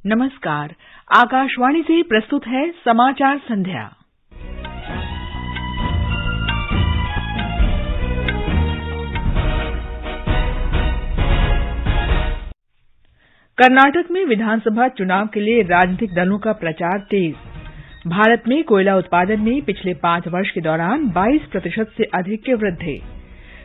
नमस्कार। आकाशवाणी से प्रस्तुत है समाचार संध्या। कर्नाटक में विधानसभा चुनाव के लिए राजनीतिक दलों का प्रचार तेज। भारत में कोयला उत्पादन में पिछले 5 वर्ष के दौरान 22% से अधिक की वृद्धि।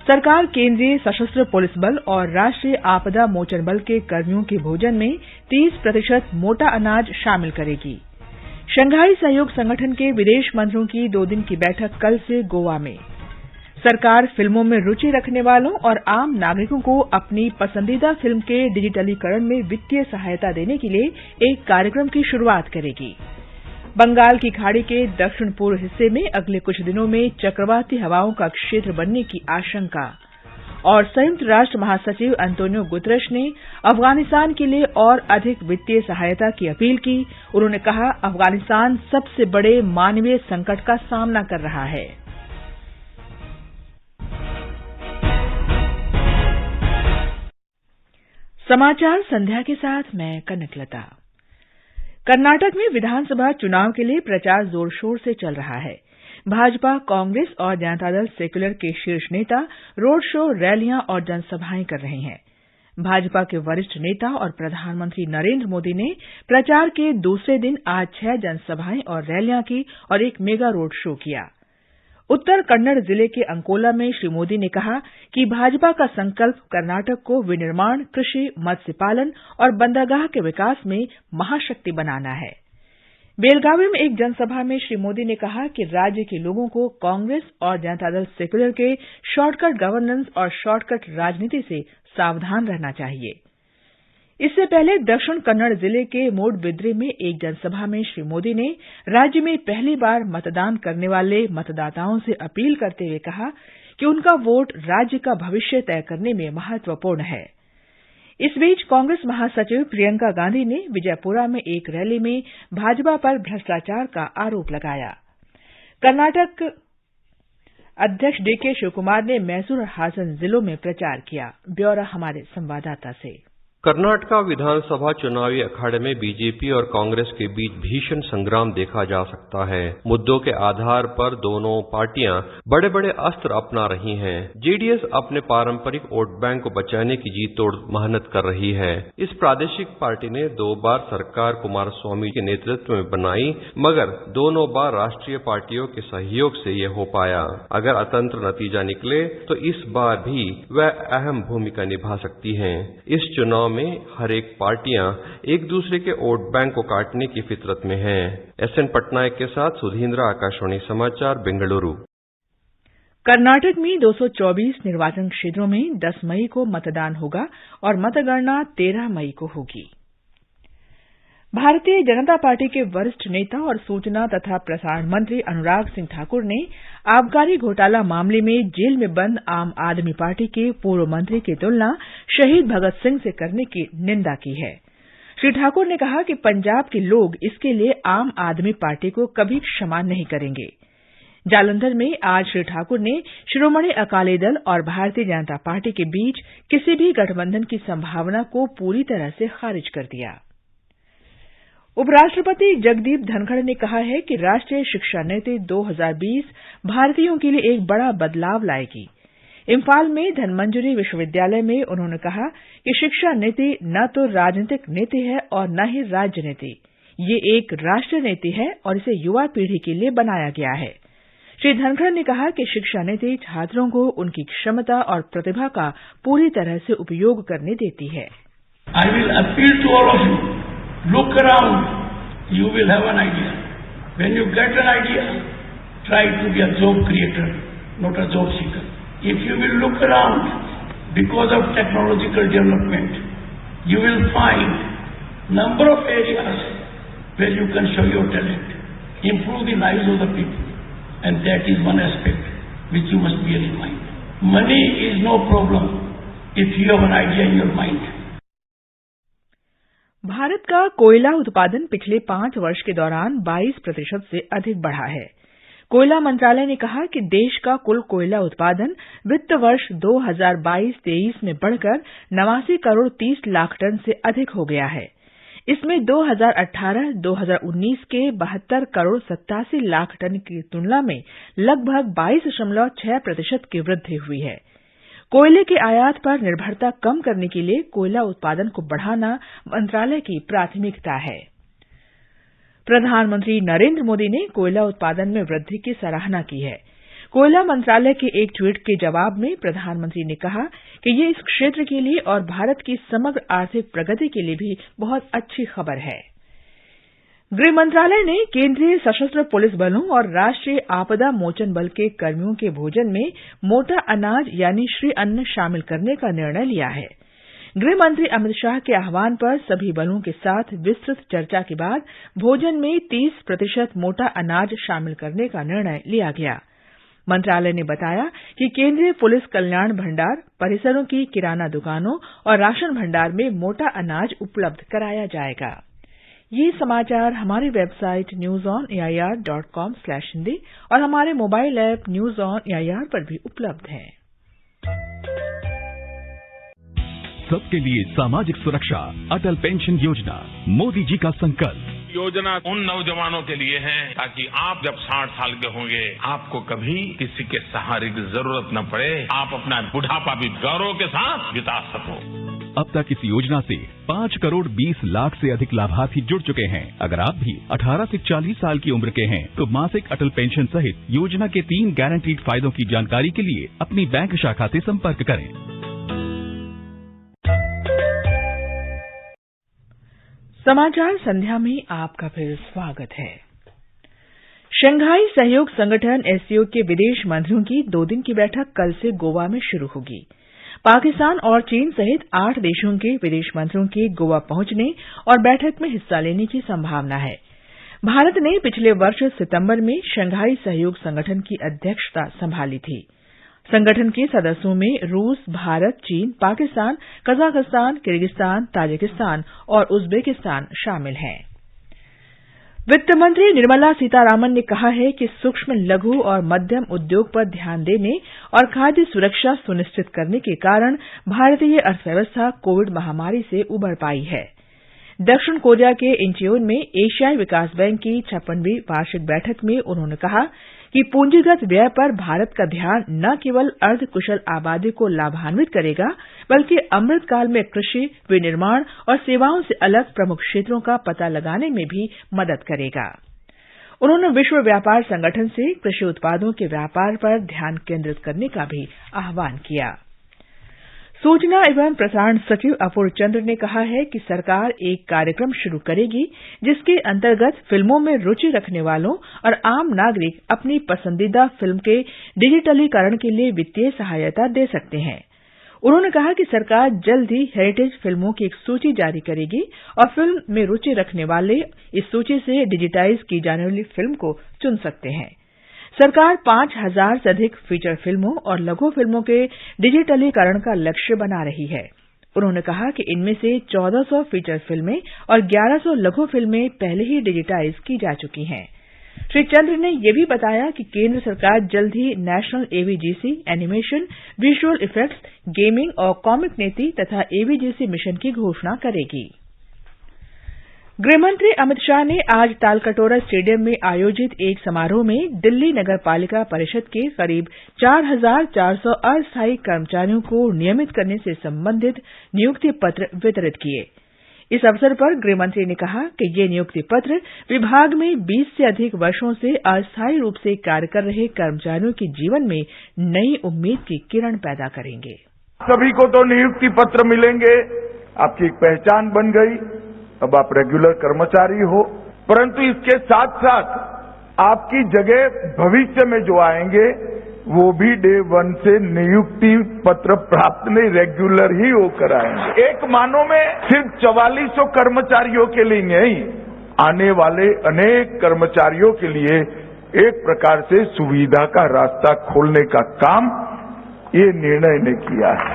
सरकार केंद्रीय सशस्त्र पुलिस बल और राष्ट्रीय आपदा मोचन बल के कर्मियों के भोजन में 30% मोटा अनाज शामिल करेगी। शंघाई सहयोग संगठन के विदेश मंत्रियों की 2 दिन की बैठक कल से गोवा में। सरकार फिल्मों में रुचि रखने वालों और आम नागरिकों को अपनी पसंदीदा फिल्म के डिजिटलीकरण में वित्तीय सहायता देने के लिए एक कार्यक्रम की शुरुआत करेगी। बंगाल की खाड़ी के दक्षिण पूर्व हिस्से में अगले कुछ दिनों में चक्रवाती हवाओं का क्षेत्र बनने की आशंका। और संयुक्त राष्ट्र महासचिव अंतोनियो गुतरश ने अफगानिस्तान के लिए और अधिक वित्तीय सहायता की अपील की। उन्होंने कहा, अफगानिस्तान सबसे बड़े मानवीय संकट का सामना कर रहा है। समाचार संध्या के साथ मैं कनकलता। कर्नाटक में विधानसभा चुनाव के लिए प्रचार जोर शोर से चल रहा है। भाजपा, कांग्रेस और जनता दल सेक्यूलर के शीर्ष नेता रोड शो, रैलियां और जनसभाएं कर रहे हैं। भाजपा के वरिष्ठ नेता और प्रधानमंत्री नरेंद्र मोदी ने प्रचार के दूसरे दिन आज 6 जनसभाएं और रैलियां की और एक मेगा रोड शो किया। उत्तर कन्नड़ जिले के अंकोला में श्री मोदी ने कहा कि भाजपा का संकल्प कर्नाटक को विनिर्माण, कृषि, मत्स्य पालन और बंदरगाह के विकास में महाशक्ति बनाना है। बेलगावी में एक जनसभा में श्री मोदी ने कहा कि राज्य के लोगों को कांग्रेस और जनता दल सेक्यूलर के शॉर्टकट गवर्नेंस और शॉर्टकट राजनीति से सावधान रहना चाहिए। इससे पहले दक्षिण कन्नड़ जिले के मूडबिद्रे में एक जनसभा में श्री मोदी ने राज्य में पहली बार मतदान करने वाले मतदाताओं से अपील करते हुए कहा कि उनका वोट राज्य का भविष्य तय करने में महत्वपूर्ण है। इस बीच कांग्रेस महासचिव प्रियंका गांधी ने विजयपुरा में एक रैली में भाजपा पर भ्रष्टाचार का आरोप लगाया। कर्नाटक अध्यक्ष डीके शिवकुमार ने मैसूर और हासन जिलों में प्रचार किया। ब्यौरा हमारे संवाददाता से। कर्नाटक विधानसभा चुनावी अखाड़े में बीजेपी और कांग्रेस के बीच भीषण संग्राम देखा जा सकता है। मुद्दों के आधार पर दोनों पार्टियां बड़े बड़े अस्त्र अपना रही हैं। जेडीएस अपने पारंपरिक वोट बैंक को बचाने की जी तोड़ मेहनत कर रही है। इस प्रादेशिक पार्टी ने 2 बार सरकार कुमारस्वामी के नेतृत्व में बनाई, मगर दोनों बार राष्ट्रीय पार्टियों के सहयोग से यह हो पाया। अगर अतंत्र नतीजा निकले तो इस बार भी वह अहम भूमिका निभा सकती हैं। इस चुनाव में हर एक पार्टियां एक दूसरे के वोट बैंक को काटने की फितरत में हैं। एसएन पटनायक के साथ सुधींद्र, आकाशवाणी समाचार, बेंगलुरु। कर्नाटक में 224 निर्वाचन क्षेत्रों में 10 मई को मतदान होगा और मतगणना 13 मई को होगी। भारतीय जनता पार्टी के वरिष्ठ नेता और सूचना तथा प्रसारण मंत्री अनुराग सिंह ठाकुर ने आबकारी घोटाला मामले में जेल में बंद आम आदमी पार्टी के पूर्व मंत्री की तुलना शहीद भगत सिंह से करने की निंदा की है। श्री ठाकुर ने कहा कि पंजाब के लोग इसके लिए आम आदमी पार्टी को कभी क्षमा नहीं करेंगे। जालंधर में आज श्री ठाकुर ने शिरोमणि अकाली दल और भारतीय जनता पार्टी के बीच किसी भी गठबंधन की संभावना को पूरी तरह से खारिज कर दिया। उपराष्ट्रपति जगदीप धनखड़ ने कहा है कि राष्ट्रीय शिक्षा नीति 2020 भारतीयों के लिए एक बड़ा बदलाव लाएगी। इम्फाल में धनमंजुरी विश्वविद्यालय में उन्होंने कहा कि शिक्षा नीति न तो राजनीतिक नीति है और न ही राज्य नीति। ये एक राष्ट्रीय नीति है और इसे युवा पीढ़ी के लिए बनाया गया है। श्री धनखड़ ने कहा कि शिक्षा नीति छात्रों को उनकी क्षमता और प्रतिभा का पूरी तरह से उपयोग करने देती है। I will appeal to all of you. Look around. You will have an idea. When you get an idea, try to be a job creator, not a job seeker. If you will look around, because of technological development, you will find number of areas where you can show your talent, improve the lives of the people, and that is one aspect which you must bear in mind. Money is no problem if you have an idea in your mind. Bharat का कोयला उत्पादन पिछले 5 वर्ष के दौरान 22% से अधिक बढ़ा है। कोयला मंत्रालय ने कहा कि देश का कुल कोयला उत्पादन वित्त वर्ष 2022-23 में बढ़कर 89 करोड़ 30 लाख टन से अधिक हो गया है। इसमें 2018-2019 के 72 करोड़ 87 लाख टन की तुलना में लगभग 22.6% की वृद्धि हुई है। कोयले के आयात पर निर्भरता कम करने के लिए कोयला उत्पादन को बढ़ाना मंत्रालय की प्राथमिकता है। प्रधानमंत्री नरेंद्र मोदी ने कोयला उत्पादन में वृद्धि की सराहना की है। कोयला मंत्रालय के एक ट्वीट के जवाब में प्रधानमंत्री ने कहा कि ये इस क्षेत्र के लिए और भारत की समग्र आर्थिक प्रगति के लिए भी बहुत अच्छी खबर है। गृह मंत्रालय ने केंद्रीय सशस्त्र पुलिस बलों और राष्ट्रीय आपदा मोचन बल के कर्मियों के भोजन में मोटा अनाज यानी श्री अन्न शामिल करने का निर्णय लिया है। गृह मंत्री अमित शाह के आह्वान पर सभी बलों के साथ विस्तृत चर्चा के बाद भोजन में 30% मोटा अनाज शामिल करने का निर्णय लिया गया। मंत्रालय ने बताया कि केंद्रीय पुलिस कल्याण भंडार परिसरों की किराना दुकानों और राशन भंडार में मोटा अनाज उपलब्ध कराया जाएगा। ये समाचार हमारी वेबसाइट newsonair.com/hindi और हमारे mobile app news on AIR पर भी उपलब्ध हैं। सबके लिए सामाजिक सुरक्षा, अटल पेंशन योजना, मोदी जी का संकल्प। योजना उन नौजवानों के लिए है ताकि आप जब 60 साल के होंगे आपको कभी किसी के सहारे की जरूरत न पड़े, आप अपना बुढ़ापा भी गौरव के साथ बिता सको। अब तक इस योजना से 5 करोड़ 20 लाख से अधिक लाभार्थी जुड़ चुके हैं। अगर आप भी 18 से 40 साल की उम्र के हैं तो मासिक अटल पेंशन सहित योजना के 3 गारंटीड फायदों की जानकारी के लिए अपनी बैंक शाखा से संपर्क करें। समाचार संध्या में आपका फिर स्वागत है। शंघाई सहयोग संगठन एससीओ के विदेश मंत्रियों की 2 दिन की बैठक कल से गोवा में शुरू होगी। पाकिस्तान और चीन सहित 8 देशों के विदेश मंत्रियों के गोवा पहुंचने और बैठक में हिस्सा लेने की संभावना है। भारत ने पिछले वर्ष सितंबर में शंघाई सहयोग संगठन की अध्यक्षता संभाली थी। संगठन के सदस्यों में रूस, भारत, चीन, पाकिस्तान, कजाकिस्तान, किर्गिस्तान, ताजिकिस्तान और उज्बेकिस्तान शामिल हैं। वित्त मंत्री निर्मला सीतारामन ने कहा है कि सूक्ष्म, लघु और मध्यम उद्योग पर ध्यान देने और खाद्य सुरक्षा सुनिश्चित करने के कारण भारतीय अर्थव्यवस्था कोविड महामारी से उबर पाई है। दक्षिण कोरिया के इंचियोन में एशियाई विकास बैंक की 56वीं वार्षिक बैठक में उन्होंने कहा कि पूंजीगत व्यय पर भारत का ध्यान न केवल अर्धकुशल आबादी को लाभान्वित करेगा बल्कि अमृतकाल में कृषि, विनिर्माण और सेवाओं से अलग प्रमुख क्षेत्रों का पता लगाने में भी मदद करेगा। उन्होंने विश्व व्यापार संगठन से कृषि उत्पादों के व्यापार पर ध्यान केंद्रित करने का भी आह्वान किया। सूचना एवं प्रसारण सचिव अपूर्व चंद्र ने कहा है कि सरकार एक कार्यक्रम शुरू करेगी जिसके अंतर्गत फिल्मों में रुचि रखने वालों और आम नागरिक अपनी पसंदीदा फिल्म के डिजिटलीकरण के लिए वित्तीय सहायता दे सकते हैं। उन्होंने कहा कि सरकार जल्द ही हेरिटेज फिल्मों की एक सूची जारी करेगी और फिल्म में रुचि रखने वाले इस सूची से डिजिटाइज की जाने वाली फिल्म को चुन सकते हैं। सरकार 5000 से अधिक फीचर फिल्मों और लघु फिल्मों के डिजिटलीकरण का लक्ष्य बना रही है। उन्होंने कहा कि इनमें से 1400 फीचर फिल्में और 1100 लघु फिल्में पहले ही डिजिटाइज की जा चुकी हैं। श्री चंद्र ने यह भी बताया कि केंद्र सरकार जल्द ही national AVGC, animation, visual effects, gaming और कॉमिक नीति तथा एवीजीसी मिशन की घोषणा करेगी। गृहमंत्री अमित शाह ने आज तालकटोरा स्टेडियम में आयोजित एक समारोह में दिल्ली नगर पालिका परिषद के करीब 4400 अस्थायी कर्मचारियों को नियमित करने से संबंधित नियुक्ति पत्र वितरित किए। इस अवसर पर गृहमंत्री ने कहा कि ये नियुक्ति पत्र विभाग में 20 से अधिक वर्षों से अस्थायी रूप से कार्य कर रहे कर्मचारियों के जीवन में नई उम्मीद की किरण पैदा करेंगे। सभी को तो नियुक्ति पत्र मिलेंगे, आपकी एक पहचान बन गई, अब आप रेगुलर कर्मचारी हो, परंतु इसके साथ साथ आपकी जगह भविष्य में जो आएंगे वो भी डे 1 से नियुक्ति पत्र प्राप्त नहीं, रेगुलर ही होकर आएंगे। एक मानो में सिर्फ 4400 कर्मचारियों के लिए नहीं, आने वाले अनेक कर्मचारियों के लिए एक प्रकार से सुविधा का रास्ता खोलने का काम ये निर्णय ने किया है।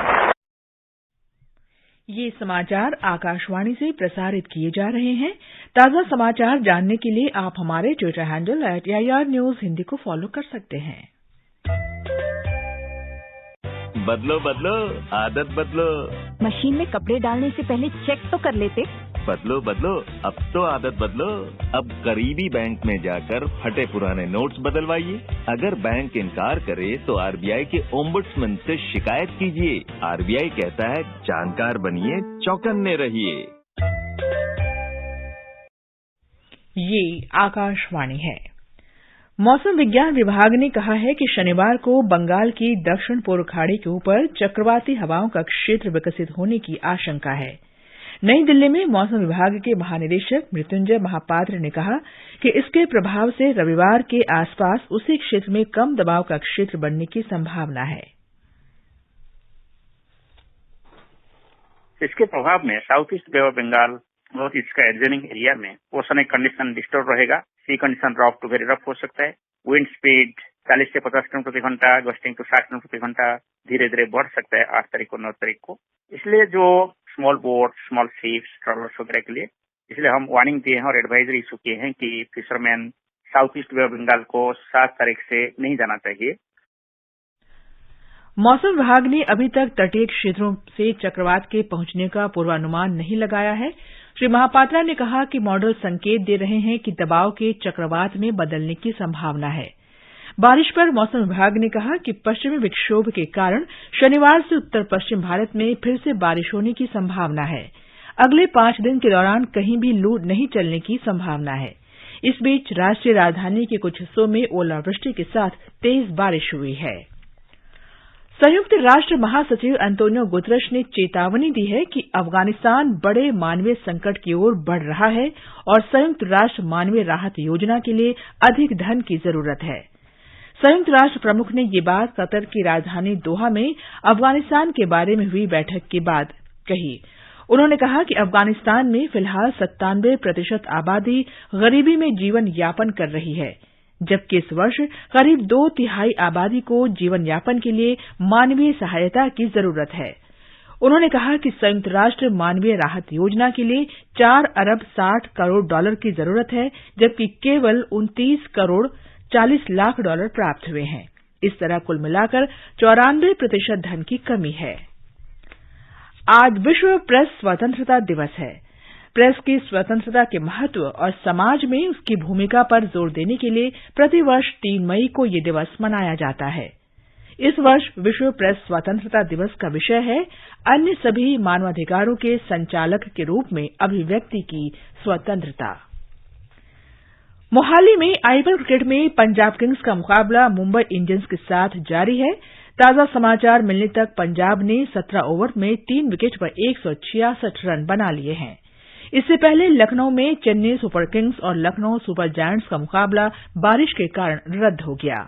ये समाचार आकाशवाणी से प्रसारित किए जा रहे हैं। ताजा समाचार जानने के लिए आप हमारे ट्विटर हैंडल @AIRNewsHindi को फॉलो कर सकते हैं। बदलो बदलो, आदत बदलो। मशीन में कपड़े डालने से पहले चेक तो कर लेते। बदलो बदलो, अब तो आदत बदलो। अब करीबी बैंक में जाकर फटे पुराने नोट्स बदलवाइए। अगर बैंक इनकार करे तो आरबीआई के ओम्बुड्समैन से शिकायत कीजिए। आरबीआई कहता है, जानकार बनिए, चौकन्ने रहिए। ये आकाशवाणी है। मौसम विज्ञान विभाग ने कहा है कि शनिवार को बंगाल की दक्षिण पूर्व खाड़ी के ऊपर चक्रवाती हवाओं का क्षेत्र विकसित होने की आशंका है। नई दिल्ली में मौसम विभाग के महानिदेशक मृत्युंजय महापात्र ने कहा कि इसके प्रभाव से रविवार के आसपास उसी क्षेत्र में कम दबाव का क्षेत्र बनने की संभावना है। इसके प्रभाव में south east bay of Bengal और इसका एडजॉइनिंग एरिया में ओशनिक कंडीशन डिस्टर्ब रहेगा। Sea condition rough to very rough हो सकता है। विंड स्पीड 40 से 50 किलोमीटर प्रति घंटा, गस्टिंग टू 60 किलोमीटर प्रति घंटा धीरे धीरे बढ़ सकता है 8 तारीख को 9 तारीख को। इसलिए जो small boat, small ships, trollers वगैरह के लिए इसलिए हम वार्निंग दिए हैं और एडवाइजरी इशू किए हैं कि fisherman south east bay of Bengal को 7 तारीख से नहीं जाना चाहिए। मौसम विभाग ने अभी तक तटीय क्षेत्रों से चक्रवात के पहुंचने का पूर्वानुमान नहीं लगाया है। श्री महापात्रा ने कहा कि मॉडल संकेत दे रहे हैं कि दबाव के चक्रवात में बदलने की संभावना है। बारिश पर मौसम विभाग ने कहा कि पश्चिमी विक्षोभ के कारण शनिवार से उत्तर पश्चिम भारत में फिर से बारिश होने की संभावना है। अगले 5 दिन के दौरान कहीं भी लू नहीं चलने की संभावना है। इस बीच राष्ट्रीय राजधानी के कुछ हिस्सों में ओलावृष्टि के साथ तेज बारिश हुई है। संयुक्त राष्ट्र महासचिव अंतोनियो गुतरश ने चेतावनी दी है कि अफगानिस्तान बड़े मानवीय संकट की ओर बढ़ रहा है और संयुक्त राष्ट्र मानवीय राहत योजना के लिए अधिक धन की जरूरत है। संयुक्त राष्ट्र प्रमुख ने ये बात कतर की राजधानी दोहा में अफगानिस्तान के बारे में हुई बैठक के बाद कही। उन्होंने कहा कि अफगानिस्तान में फिलहाल 97% आबादी गरीबी में जीवन यापन कर रही है, जबकि इस वर्ष करीब 2/3 आबादी को जीवन यापन के लिए मानवीय सहायता की जरूरत है। उन्होंने कहा कि संयुक्त राष्ट्र मानवीय राहत योजना के लिए 4 अरब 60 करोड़ डॉलर की जरूरत है, जबकि केवल 29 करोड़ 40 लाख डॉलर प्राप्त हुए हैं। इस तरह कुल मिलाकर 94% धन की कमी है। आज विश्व प्रेस स्वतंत्रता दिवस है। प्रेस की स्वतंत्रता के महत्व और समाज में उसकी भूमिका पर जोर देने के लिए प्रतिवर्ष 3 मई को ये दिवस मनाया जाता है। इस वर्ष विश्व प्रेस स्वतंत्रता दिवस का विषय है अन्य सभी मानवाधिकारों के संचालक के रूप में अभिव्यक्ति की स्वतंत्रता। मोहाली में आईपीएल क्रिकेट में पंजाब किंग्स का मुकाबला मुंबई इंडियंस के साथ जारी है। ताजा समाचार मिलने तक पंजाब ने 17 ओवर में 3 विकेट पर 166 रन बना लिए हैं। इससे पहले लखनऊ में चेन्नई सुपर किंग्स और लखनऊ सुपर जायंट्स का मुकाबला बारिश के कारण रद्द हो गया।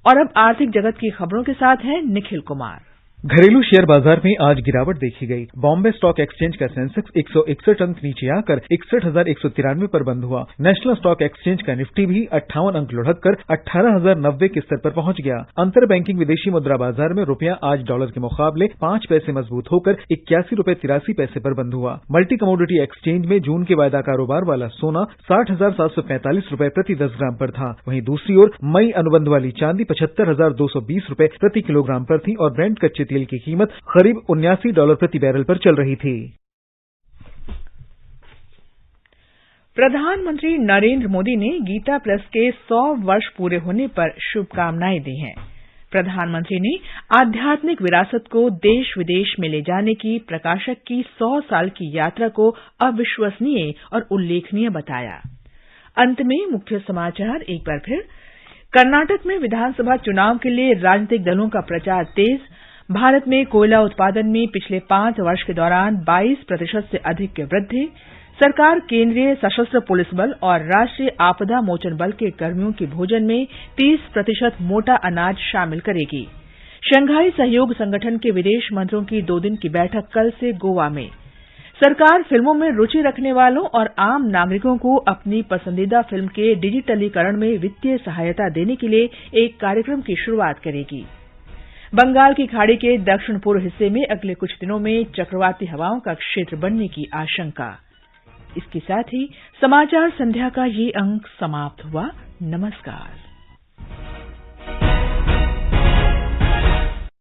और अब आर्थिक जगत की खबरों के साथ हैं निखिल कुमार। घरेलू शेयर बाजार में आज गिरावट देखी गई। बॉम्बे स्टॉक एक्सचेंज का सेंसेक्स 161 अंक नीचे आकर 61,193 पर बंद हुआ। नेशनल स्टॉक एक्सचेंज का निफ्टी भी 58 अंक लुढ़ककर 18,090 के स्तर पर पहुंच गया। अंतर बैंकिंग विदेशी मुद्रा बाजार में रुपया आज डॉलर के मुकाबले 5 पैसे मजबूत होकर 81.83 पर बंद हुआ। मल्टी कमोडिटी एक्सचेंज में जून के वायदा कारोबार वाला सोना 60,745 रुपए प्रति 10 ग्राम पर था। वहीं दूसरी ओर मई अनुबंध वाली चांदी 75,220 रुपए प्रति किलोग्राम पर थी और ब्रेंट कच्चे तेल की कीमत करीब $79 प्रति बैरल पर चल रही थी। प्रधानमंत्री नरेंद्र मोदी ने गीता प्लस के 100 वर्ष पूरे होने पर शुभकामनाएं दी हैं। प्रधानमंत्री ने आध्यात्मिक विरासत को देश विदेश में ले जाने की प्रकाशक की 100 साल की यात्रा को अविश्वसनीय और उल्लेखनीय बताया। अंत में मुख्य समाचार एक बार फिर। कर्नाटक में विधानसभा चुनाव के लिए राजनीतिक दलों का प्रचार तेज। भारत में कोयला उत्पादन में पिछले 5 वर्ष के दौरान 22% से अधिक की वृद्धि। सरकार केंद्रीय सशस्त्र पुलिस बल और राष्ट्रीय आपदा मोचन बल के कर्मियों के भोजन में 30% मोटा अनाज शामिल करेगी। शंघाई सहयोग संगठन के विदेश मंत्रियों की 2 दिन की बैठक कल से गोवा में। सरकार फिल्मों में रुचि रखने वालों और आम नागरिकों को अपनी पसंदीदा फिल्म के डिजिटलीकरण में वित्तीय सहायता देने के लिए एक कार्यक्रम की शुरुआत करेगी। बंगाल की खाड़ी के दक्षिण पूर्व हिस्से में अगले कुछ दिनों में चक्रवाती हवाओं का क्षेत्र बनने की आशंका। इसके साथ ही समाचार संध्या का ये अंक समाप्त हुआ। नमस्कार।